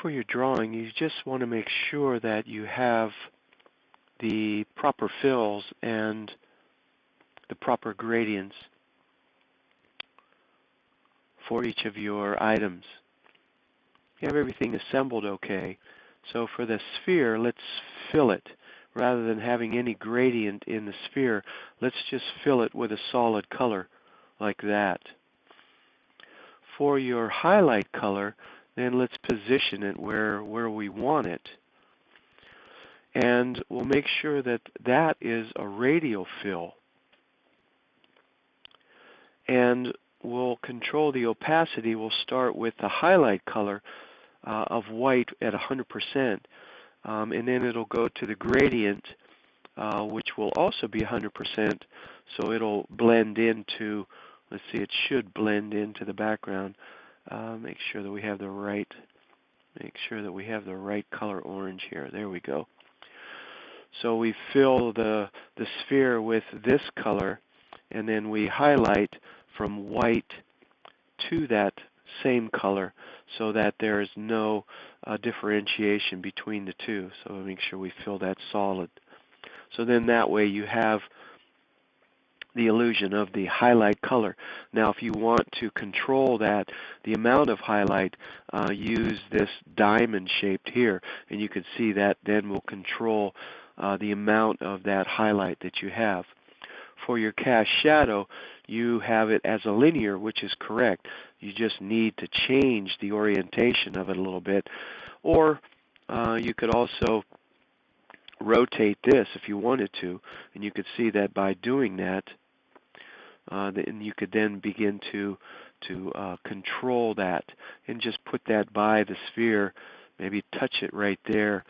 for your drawing, you just want to make sure that you have the proper fills and the proper gradients for each of your items. You have everything assembled okay. So for the sphere, let's fill it. Rather than having any gradient in the sphere, let's just fill it with a solid color like that. For your highlight color, then let's position it where we want it. And we'll make sure that that is a radial fill. And we'll control the opacity. We'll start with the highlight color of white at 100%. And then it'll go to the gradient, which will also be 100%. So it'll blend into, let's see, it should blend into the background. Make sure that we have the right color orange here. There we go. So we fill the sphere with this color, and then we highlight from white to that same color so that there is no differentiation between the two. So make sure we fill that solid. So then that way you have the illusion of the highlight color. Now if you want to control that, the amount of highlight, use this diamond shaped here, and you can see that then will control the amount of that highlight that you have. For your cast shadow, you have it as a linear, which is correct. You just need to change the orientation of it a little bit. Or you could also rotate this if you wanted to, and you could see that by doing that, then you could then begin to control that and just put that by the sphere. Maybe touch it right there,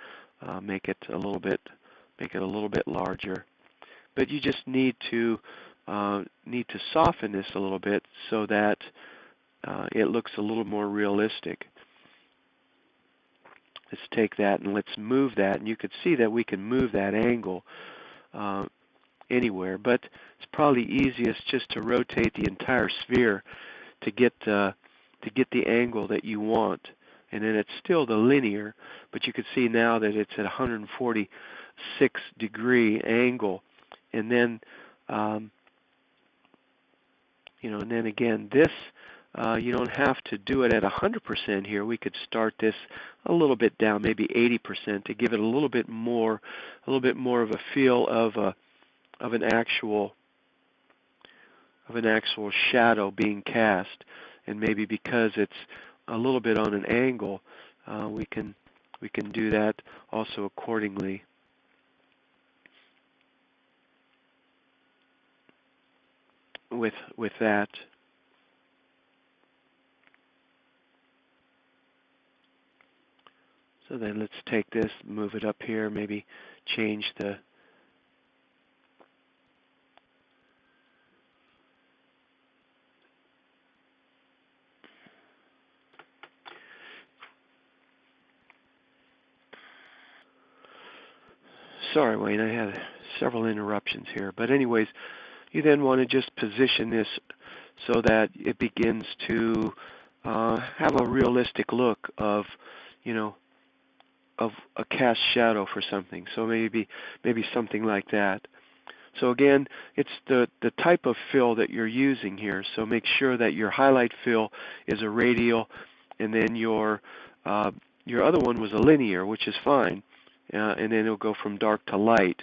make it a little bit larger. But you just need to soften this a little bit so that it looks a little more realistic. Let's take that and let's move that, and you can see that we can move that angle anywhere, but it's probably easiest just to rotate the entire sphere to get the angle that you want. And then it's still the linear, but you can see now that it's at 146-degree angle. And then, and then again, this you don't have to do it at 100% here. We could start this a little bit down, maybe 80%, to give it a little bit more of a feel of an actual shadow being cast. And maybe because it's a little bit on an angle, we can do that also accordingly. With that. So then let's take this, move it up here, maybe change the sorry, Wayne, I had several interruptions here. But anyways, you then want to just position this so that it begins to have a realistic look of, of a cast shadow for something. So maybe something like that. So again, it's the type of fill that you're using here. So make sure that your highlight fill is a radial, and then your other one was a linear, which is fine. And then it'll go from dark to light,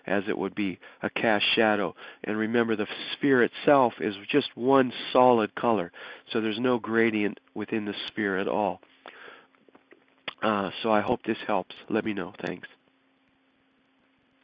as it would be a cast shadow. And remember, the sphere itself is just one solid color, so there's no gradient within the sphere at all. So I hope this helps. Let me know. Thanks.